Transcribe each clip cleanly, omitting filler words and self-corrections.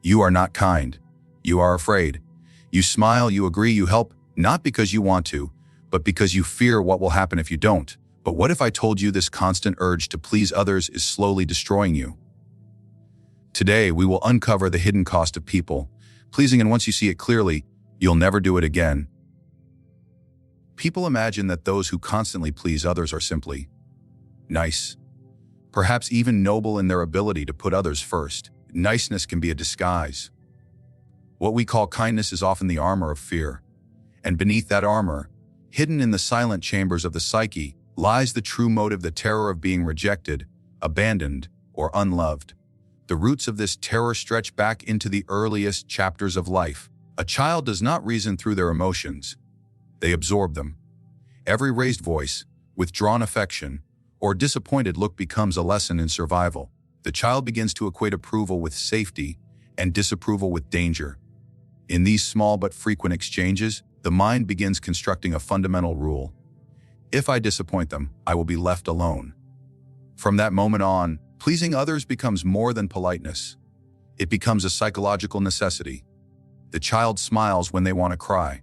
You are not kind. You are afraid. You smile, you agree, you help, not because you want to, but because you fear what will happen if you don't. But what if I told you this constant urge to please others is slowly destroying you? Today, we will uncover the hidden cost of people pleasing, and once you see it clearly, you'll never do it again. People imagine that those who constantly please others are simply nice, perhaps even noble in their ability to put others first. Niceness can be a disguise. What we call kindness is often the armor of fear, and beneath that armor, hidden in the silent chambers of the psyche, lies the true motive, the terror of being rejected, abandoned, or unloved. The roots of this terror stretch back into the earliest chapters of life. A child does not reason through their emotions. They absorb them. Every raised voice, withdrawn affection, or disappointed look becomes a lesson in survival. The child begins to equate approval with safety and disapproval with danger. In these small but frequent exchanges, the mind begins constructing a fundamental rule. If I disappoint them, I will be left alone. From that moment on, pleasing others becomes more than politeness. It becomes a psychological necessity. The child smiles when they want to cry.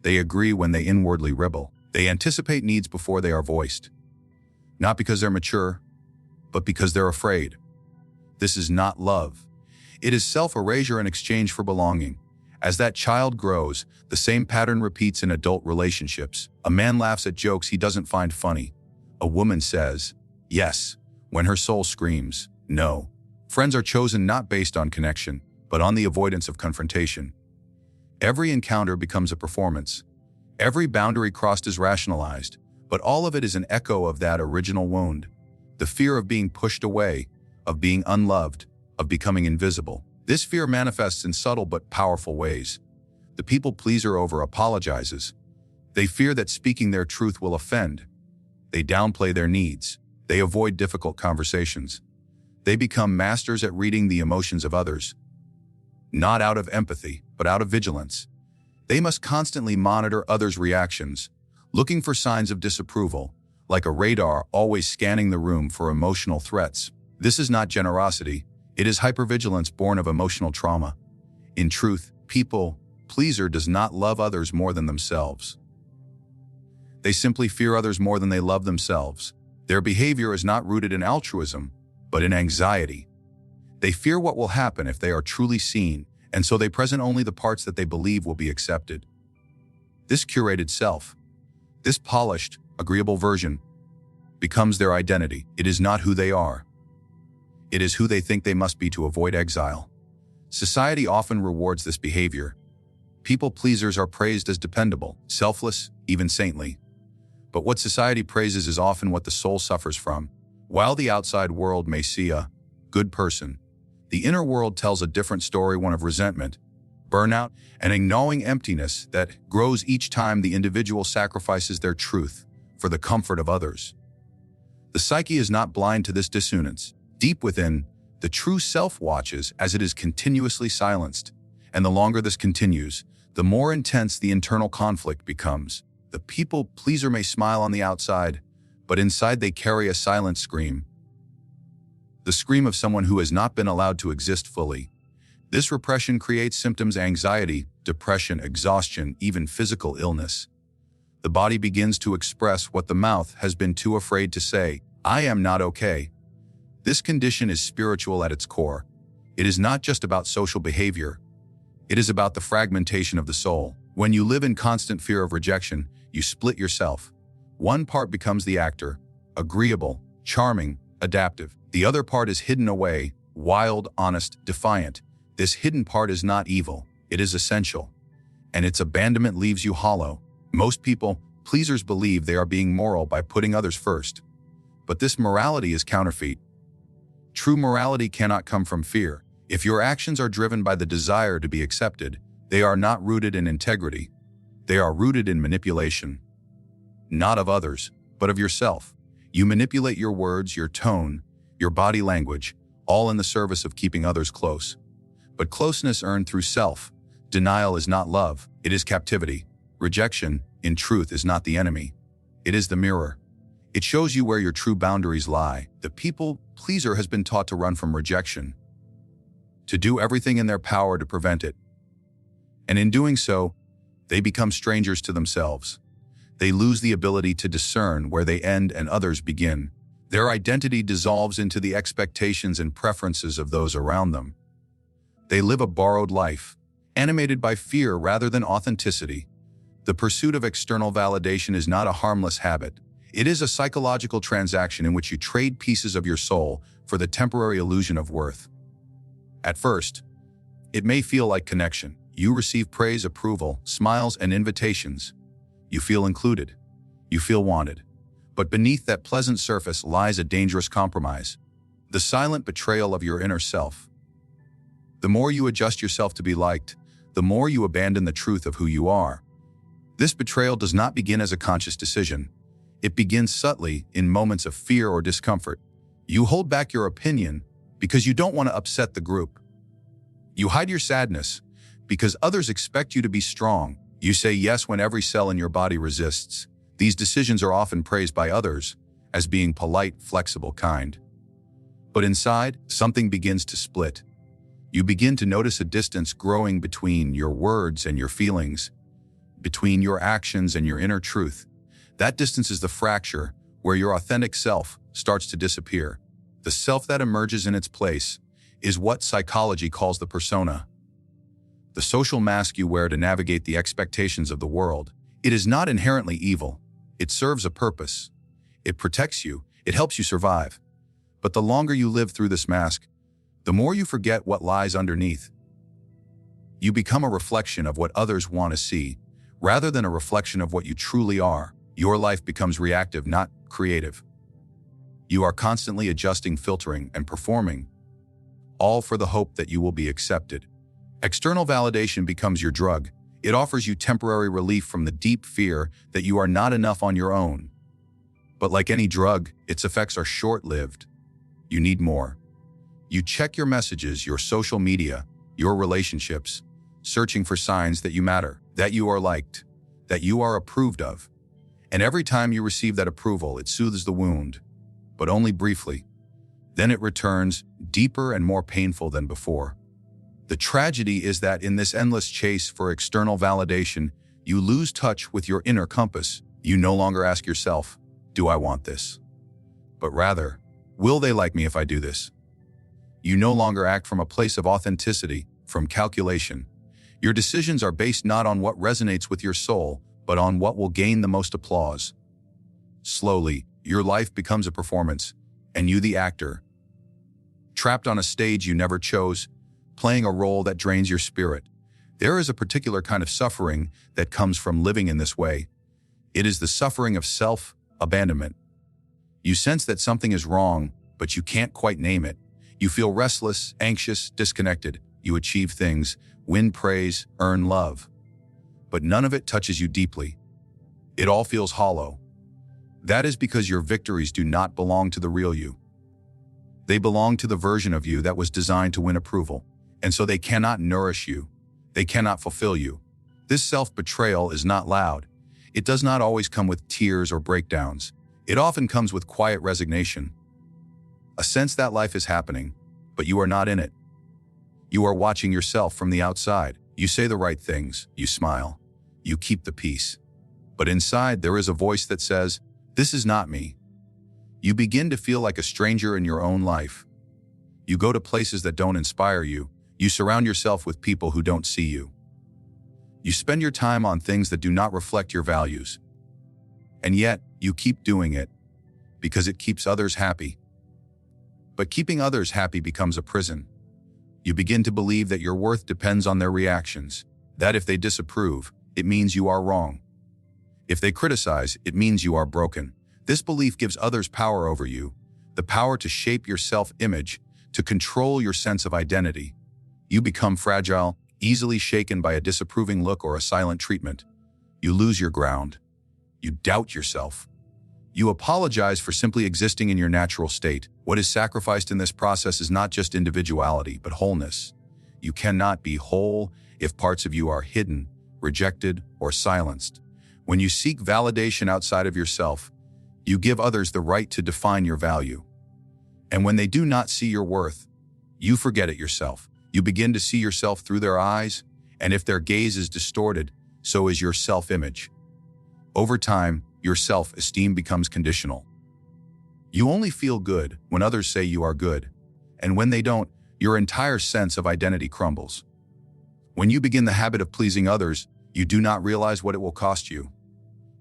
They agree when they inwardly rebel. They anticipate needs before they are voiced. Not because they're mature, but because they're afraid. This is not love. It is self-erasure in exchange for belonging. As that child grows, the same pattern repeats in adult relationships. A man laughs at jokes he doesn't find funny. A woman says, yes, when her soul screams, no. Friends are chosen not based on connection, but on the avoidance of confrontation. Every encounter becomes a performance. Every boundary crossed is rationalized, but all of it is an echo of that original wound. The fear of being pushed away, of being unloved, of becoming invisible. This fear manifests in subtle but powerful ways. The people pleaser over-apologizes. They fear that speaking their truth will offend. They downplay their needs. They avoid difficult conversations. They become masters at reading the emotions of others. Not out of empathy, but out of vigilance. They must constantly monitor others' reactions, looking for signs of disapproval, like a radar always scanning the room for emotional threats. This is not generosity. It is hypervigilance born of emotional trauma. In truth, people pleaser does not love others more than themselves. They simply fear others more than they love themselves. Their behavior is not rooted in altruism, but in anxiety. They fear what will happen if they are truly seen, and so they present only the parts that they believe will be accepted. This curated self, this polished, agreeable version, becomes their identity. It is not who they are. It is who they think they must be to avoid exile. Society often rewards this behavior. People pleasers are praised as dependable, selfless, even saintly. But what society praises is often what the soul suffers from. While the outside world may see a good person, the inner world tells a different story, one of resentment, burnout, and a gnawing emptiness that grows each time the individual sacrifices their truth for the comfort of others. The psyche is not blind to this dissonance. Deep within, the true self watches as it is continuously silenced, and the longer this continues, the more intense the internal conflict becomes. The people pleaser may smile on the outside, but inside they carry a silent scream. The scream of someone who has not been allowed to exist fully. This repression creates symptoms: anxiety, depression, exhaustion, even physical illness. The body begins to express what the mouth has been too afraid to say: I am not okay. This condition is spiritual at its core. It is not just about social behavior. It is about the fragmentation of the soul. When you live in constant fear of rejection, you split yourself. One part becomes the actor, agreeable, charming, adaptive. The other part is hidden away, wild, honest, defiant. This hidden part is not evil. It is essential. And its abandonment leaves you hollow. Most people pleasers believe they are being moral by putting others first. But this morality is counterfeit. True morality cannot come from fear. If your actions are driven by the desire to be accepted, they are not rooted in integrity. They are rooted in manipulation. Not of others, but of yourself. You manipulate your words, your tone, your body language, all in the service of keeping others close. But closeness earned through self-denial is not love, it is captivity. Rejection, in truth, is not the enemy. It is the mirror. It shows you where your true boundaries lie. The people pleaser has been taught to run from rejection, to do everything in their power to prevent it. And in doing so, they become strangers to themselves. They lose the ability to discern where they end and others begin. Their identity dissolves into the expectations and preferences of those around them. They live a borrowed life, animated by fear rather than authenticity. The pursuit of external validation is not a harmless habit. It is a psychological transaction in which you trade pieces of your soul for the temporary illusion of worth. At first, it may feel like connection. You receive praise, approval, smiles, and invitations. You feel included. You feel wanted. But beneath that pleasant surface lies a dangerous compromise, the silent betrayal of your inner self. The more you adjust yourself to be liked, the more you abandon the truth of who you are. This betrayal does not begin as a conscious decision. It begins subtly in moments of fear or discomfort. You hold back your opinion because you don't want to upset the group. You hide your sadness because others expect you to be strong. You say yes when every cell in your body resists. These decisions are often praised by others as being polite, flexible, kind. But inside, something begins to split. You begin to notice a distance growing between your words and your feelings, between your actions and your inner truth. That distance is the fracture where your authentic self starts to disappear. The self that emerges in its place is what psychology calls the persona, the social mask you wear to navigate the expectations of the world. It is not inherently evil. It serves a purpose. It protects you. It helps you survive. But the longer you live through this mask, the more you forget what lies underneath. You become a reflection of what others want to see, rather than a reflection of what you truly are. Your life becomes reactive, not creative. You are constantly adjusting, filtering, and performing, all for the hope that you will be accepted. External validation becomes your drug. It offers you temporary relief from the deep fear that you are not enough on your own. But like any drug, its effects are short-lived. You need more. You check your messages, your social media, your relationships, searching for signs that you matter, that you are liked, that you are approved of. And every time you receive that approval, it soothes the wound, but only briefly. Then it returns, deeper and more painful than before. The tragedy is that in this endless chase for external validation, you lose touch with your inner compass. You no longer ask yourself, do I want this? But rather, will they like me if I do this? You no longer act from a place of authenticity, from calculation. Your decisions are based not on what resonates with your soul, but on what will gain the most applause. Slowly, your life becomes a performance, and you the actor. Trapped on a stage you never chose, playing a role that drains your spirit. There is a particular kind of suffering that comes from living in this way. It is the suffering of self-abandonment. You sense that something is wrong, but you can't quite name it. You feel restless, anxious, disconnected. You achieve things, win praise, earn love. But none of it touches you deeply. It all feels hollow. That is because your victories do not belong to the real you. They belong to the version of you that was designed to win approval. And so they cannot nourish you. They cannot fulfill you. This self-betrayal is not loud. It does not always come with tears or breakdowns. It often comes with quiet resignation. A sense that life is happening, but you are not in it. You are watching yourself from the outside. You say the right things. You smile. You keep the peace. But inside, there is a voice that says, "This is not me." You begin to feel like a stranger in your own life. You go to places that don't inspire you. You surround yourself with people who don't see you. You spend your time on things that do not reflect your values. And yet, you keep doing it because it keeps others happy. But keeping others happy becomes a prison. You begin to believe that your worth depends on their reactions, that if they disapprove, it means you are wrong. If they criticize, it means you are broken. This belief gives others power over you, the power to shape your self-image, to control your sense of identity. You become fragile, easily shaken by a disapproving look or a silent treatment. You lose your ground. You doubt yourself. You apologize for simply existing in your natural state. What is sacrificed in this process is not just individuality, but wholeness. You cannot be whole if parts of you are hidden, rejected, or silenced. When you seek validation outside of yourself, you give others the right to define your value. And when they do not see your worth, you forget it yourself. You begin to see yourself through their eyes, and if their gaze is distorted, so is your self-image. Over time, your self-esteem becomes conditional. You only feel good when others say you are good, and when they don't, your entire sense of identity crumbles. When you begin the habit of pleasing others, you do not realize what it will cost you.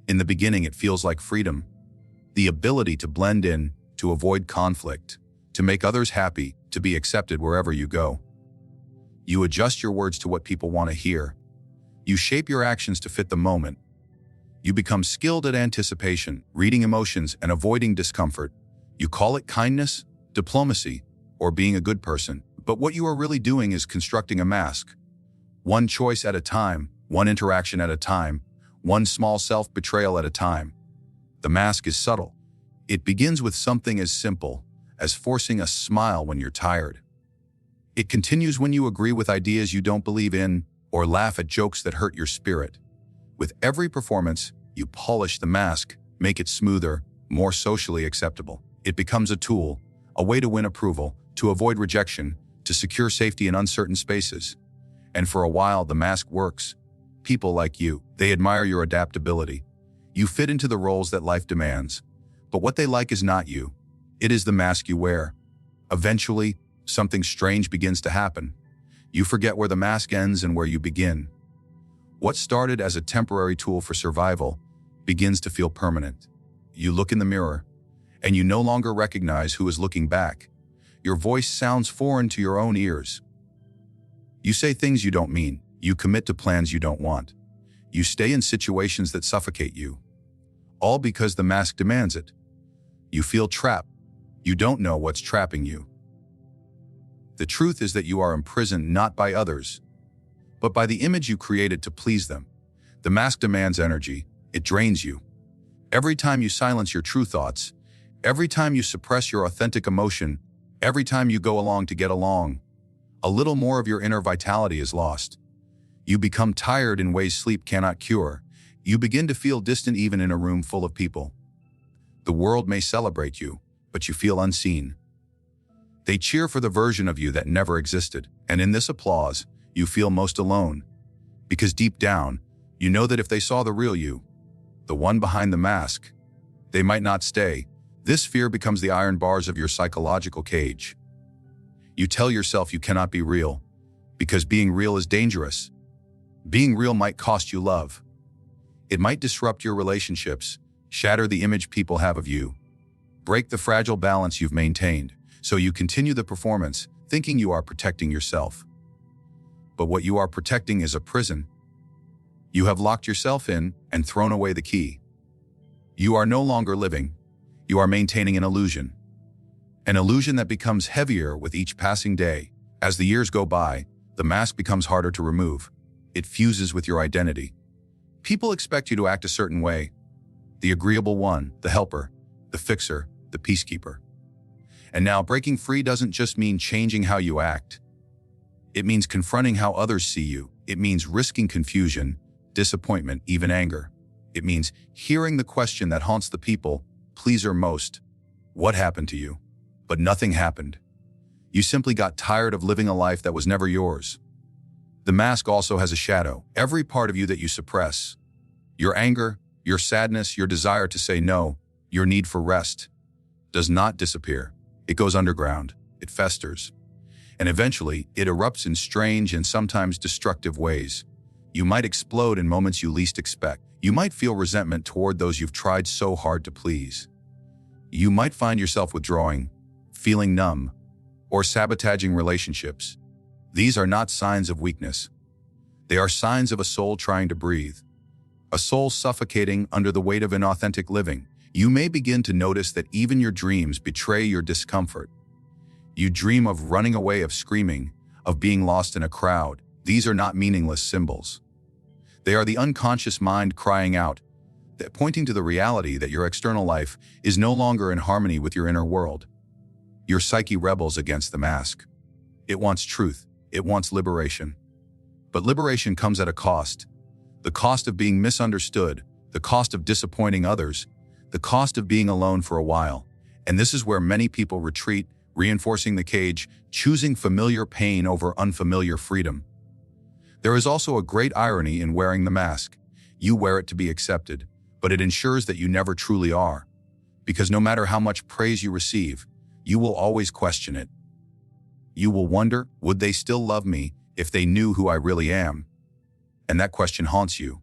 In the beginning, it feels like freedom, the ability to blend in, to avoid conflict, to make others happy, to be accepted wherever you go. You adjust your words to what people want to hear. You shape your actions to fit the moment. You become skilled at anticipation, reading emotions, and avoiding discomfort. You call it kindness, diplomacy, or being a good person. But what you are really doing is constructing a mask. One choice at a time, one interaction at a time, one small self-betrayal at a time. The mask is subtle. It begins with something as simple as forcing a smile when you're tired. It continues when you agree with ideas you don't believe in or laugh at jokes that hurt your spirit. With every performance, you polish the mask, make it smoother, more socially acceptable. It becomes a tool, a way to win approval, to avoid rejection, to secure safety in uncertain spaces. And for a while, the mask works. People like you, they admire your adaptability. You fit into the roles that life demands. But what they like is not you. It is the mask you wear. Eventually, something strange begins to happen. You forget where the mask ends and where you begin. What started as a temporary tool for survival begins to feel permanent. You look in the mirror, and you no longer recognize who is looking back. Your voice sounds foreign to your own ears. You say things you don't mean. You commit to plans you don't want. You stay in situations that suffocate you. All because the mask demands it. You feel trapped. You don't know what's trapping you. The truth is that you are imprisoned not by others, but by the image you created to please them. The mask demands energy. It drains you. Every time you silence your true thoughts, every time you suppress your authentic emotion, every time you go along to get along, a little more of your inner vitality is lost. You become tired in ways sleep cannot cure. You begin to feel distant even in a room full of people. The world may celebrate you, but you feel unseen. They cheer for the version of you that never existed, and in this applause, you feel most alone. Because deep down, you know that if they saw the real you, the one behind the mask, they might not stay. This fear becomes the iron bars of your psychological cage. You tell yourself you cannot be real, because being real is dangerous. Being real might cost you love. It might disrupt your relationships, shatter the image people have of you, break the fragile balance you've maintained, so you continue the performance, thinking you are protecting yourself. But what you are protecting is a prison. You have locked yourself in and thrown away the key. You are no longer living. You are maintaining an illusion that becomes heavier with each passing day. As the years go by, the mask becomes harder to remove. It fuses with your identity. People expect you to act a certain way. The agreeable one, the helper, the fixer, the peacekeeper. And now breaking free doesn't just mean changing how you act. It means confronting how others see you. It means risking confusion, disappointment, even anger. It means hearing the question that haunts the people pleaser most. What happened to you? But nothing happened. You simply got tired of living a life that was never yours. The mask also has a shadow. Every part of you that you suppress. Your anger, your sadness, your desire to say no, your need for rest, does not disappear. It goes underground. It festers. And eventually, it erupts in strange and sometimes destructive ways. You might explode in moments you least expect. You might feel resentment toward those you've tried so hard to please. You might find yourself withdrawing, feeling numb, or sabotaging relationships. These are not signs of weakness. They are signs of a soul trying to breathe, a soul suffocating under the weight of inauthentic living. You may begin to notice that even your dreams betray your discomfort. You dream of running away, of screaming, of being lost in a crowd. These are not meaningless symbols. They are the unconscious mind crying out, pointing to the reality that your external life is no longer in harmony with your inner world. Your psyche rebels against the mask. It wants truth. It wants liberation. But liberation comes at a cost. The cost of being misunderstood, the cost of disappointing others, the cost of being alone for a while. And this is where many people retreat, reinforcing the cage, choosing familiar pain over unfamiliar freedom. There is also a great irony in wearing the mask. You wear it to be accepted, but it ensures that you never truly are. Because no matter how much praise you receive, you will always question it. You will wonder, would they still love me if they knew who I really am? And that question haunts you.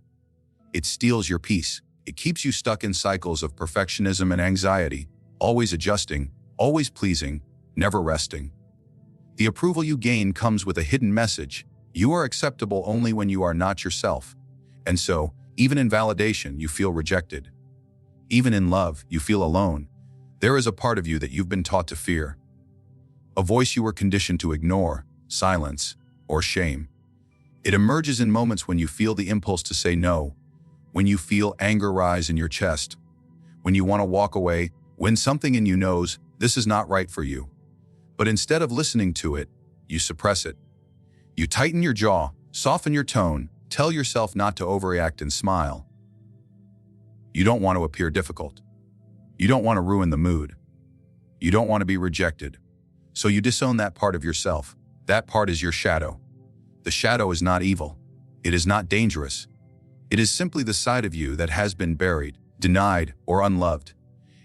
It steals your peace. It keeps you stuck in cycles of perfectionism and anxiety, always adjusting, always pleasing, never resting. The approval you gain comes with a hidden message. You are acceptable only when you are not yourself. And so, even in validation, you feel rejected. Even in love, you feel alone. There is a part of you that you've been taught to fear. A voice you were conditioned to ignore, silence, or shame. It emerges in moments when you feel the impulse to say no, when you feel anger rise in your chest, when you want to walk away, when something in you knows this is not right for you. But instead of listening to it, you suppress it. You tighten your jaw, soften your tone, tell yourself not to overreact and smile. You don't want to appear difficult. You don't want to ruin the mood. You don't want to be rejected. So you disown that part of yourself. That part is your shadow. The shadow is not evil. It is not dangerous. It is simply the side of you that has been buried, denied, or unloved.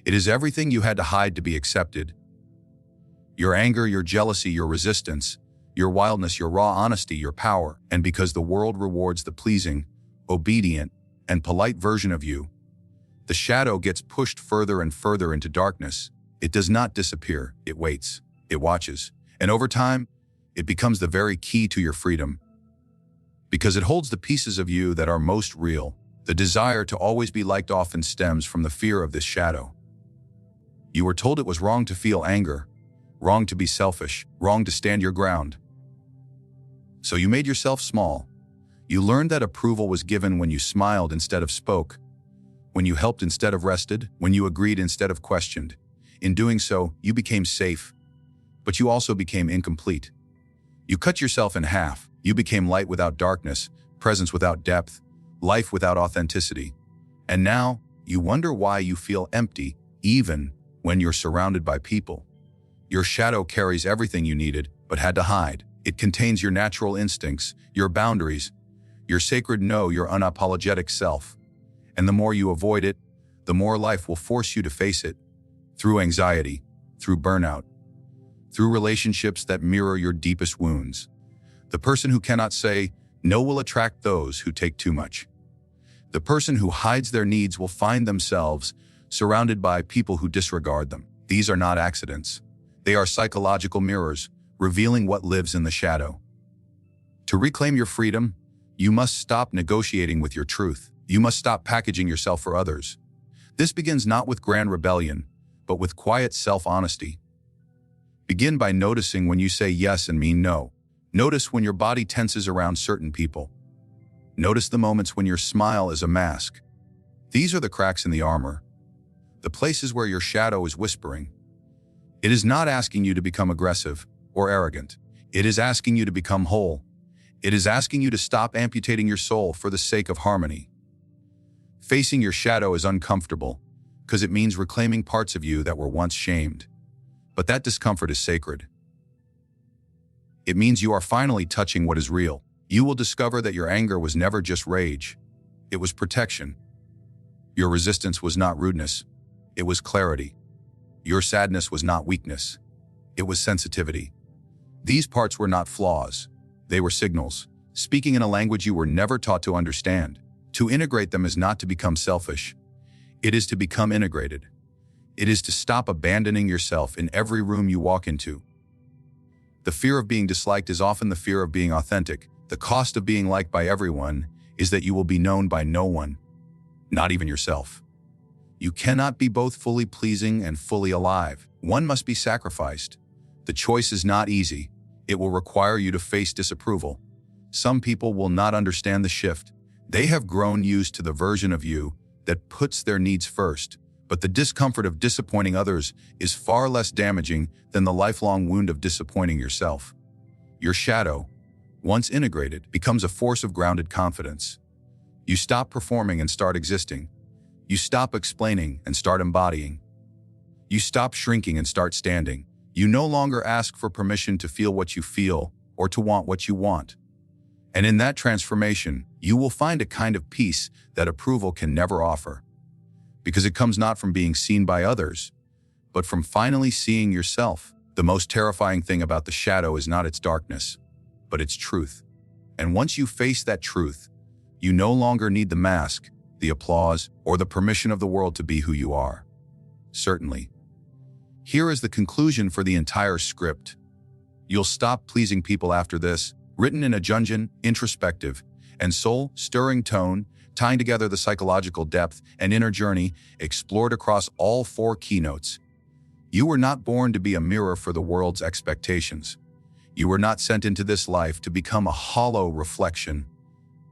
It is everything you had to hide to be accepted. Your anger, your jealousy, your resistance, your wildness, your raw honesty, your power. And because the world rewards the pleasing, obedient, and polite version of you, the shadow gets pushed further and further into darkness. It does not disappear. It waits. It watches. And over time, it becomes the very key to your freedom. Because it holds the pieces of you that are most real. The desire to always be liked often stems from the fear of this shadow. You were told it was wrong to feel anger, wrong to be selfish, wrong to stand your ground. So you made yourself small. You learned that approval was given when you smiled instead of spoke, when you helped instead of rested, when you agreed instead of questioned. In doing so, you became safe, but you also became incomplete. You cut yourself in half. You became light without darkness, presence without depth, life without authenticity. And now, you wonder why you feel empty, even when you're surrounded by people. Your shadow carries everything you needed, but had to hide. It contains your natural instincts, your boundaries, your sacred no, your unapologetic self. And the more you avoid it, the more life will force you to face it. Through anxiety, through burnout, through relationships that mirror your deepest wounds. The person who cannot say no will attract those who take too much. The person who hides their needs will find themselves surrounded by people who disregard them. These are not accidents. They are psychological mirrors, revealing what lives in the shadow. To reclaim your freedom, you must stop negotiating with your truth. You must stop packaging yourself for others. This begins not with grand rebellion, but with quiet self-honesty. Begin by noticing when you say yes and mean no. Notice when your body tenses around certain people. Notice the moments when your smile is a mask. These are the cracks in the armor, the places where your shadow is whispering. It is not asking you to become aggressive or arrogant. It is asking you to become whole. It is asking you to stop amputating your soul for the sake of harmony. Facing your shadow is uncomfortable because it means reclaiming parts of you that were once shamed. But that discomfort is sacred. It means you are finally touching what is real. You will discover that your anger was never just rage. It was protection. Your resistance was not rudeness. It was clarity. Your sadness was not weakness. It was sensitivity. These parts were not flaws. They were signals, speaking in a language you were never taught to understand. To integrate them is not to become selfish. It is to become integrated. It is to stop abandoning yourself in every room you walk into. The fear of being disliked is often the fear of being authentic. The cost of being liked by everyone is that you will be known by no one, not even yourself. You cannot be both fully pleasing and fully alive. One must be sacrificed. The choice is not easy. It will require you to face disapproval. Some people will not understand the shift. They have grown used to the version of you that puts their needs first. But the discomfort of disappointing others is far less damaging than the lifelong wound of disappointing yourself. Your shadow, once integrated, becomes a force of grounded confidence. You stop performing and start existing. You stop explaining and start embodying. You stop shrinking and start standing. You no longer ask for permission to feel what you feel or to want what you want. And in that transformation, you will find a kind of peace that approval can never offer. Because it comes not from being seen by others, but from finally seeing yourself. The most terrifying thing about the shadow is not its darkness, but its truth. And once you face that truth, you no longer need the mask, the applause, or the permission of the world to be who you are. Certainly. Here is the conclusion for the entire script. You'll stop pleasing people after this, written in a Jungian, introspective, and soul-stirring tone, tying together the psychological depth and inner journey explored across all 4 keynotes. You were not born to be a mirror for the world's expectations. You were not sent into this life to become a hollow reflection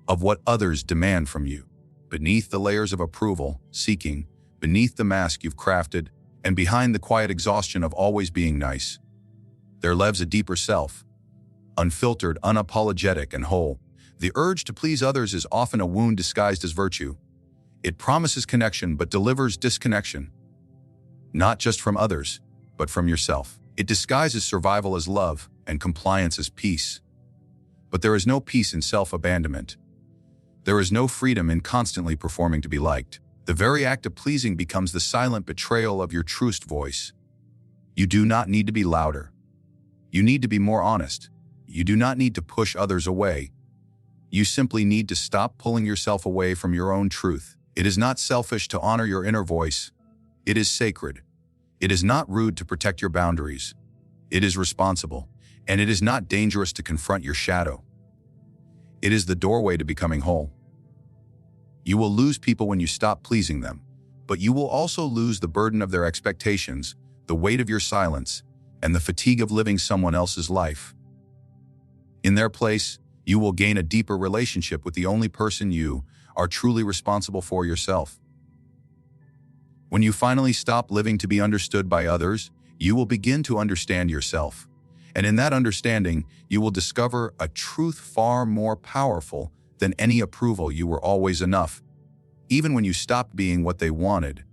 of what others demand from you. Beneath the layers of approval, seeking, beneath the mask you've crafted, and behind the quiet exhaustion of always being nice, there lives a deeper self, unfiltered, unapologetic, and whole. The urge to please others is often a wound disguised as virtue. It promises connection but delivers disconnection. Not just from others, but from yourself. It disguises survival as love and compliance as peace. But there is no peace in self-abandonment. There is no freedom in constantly performing to be liked. The very act of pleasing becomes the silent betrayal of your truest voice. You do not need to be louder. You need to be more honest. You do not need to push others away. You simply need to stop pulling yourself away from your own truth. It is not selfish to honor your inner voice. It is sacred. It is not rude to protect your boundaries. It is responsible, and it is not dangerous to confront your shadow. It is the doorway to becoming whole. You will lose people when you stop pleasing them, but you will also lose the burden of their expectations, the weight of your silence, and the fatigue of living someone else's life. In their place, you will gain a deeper relationship with the only person you are truly responsible for, yourself. When you finally stop living to be understood by others, you will begin to understand yourself. And in that understanding, you will discover a truth far more powerful than any approval. You were always enough, even when you stopped being what they wanted.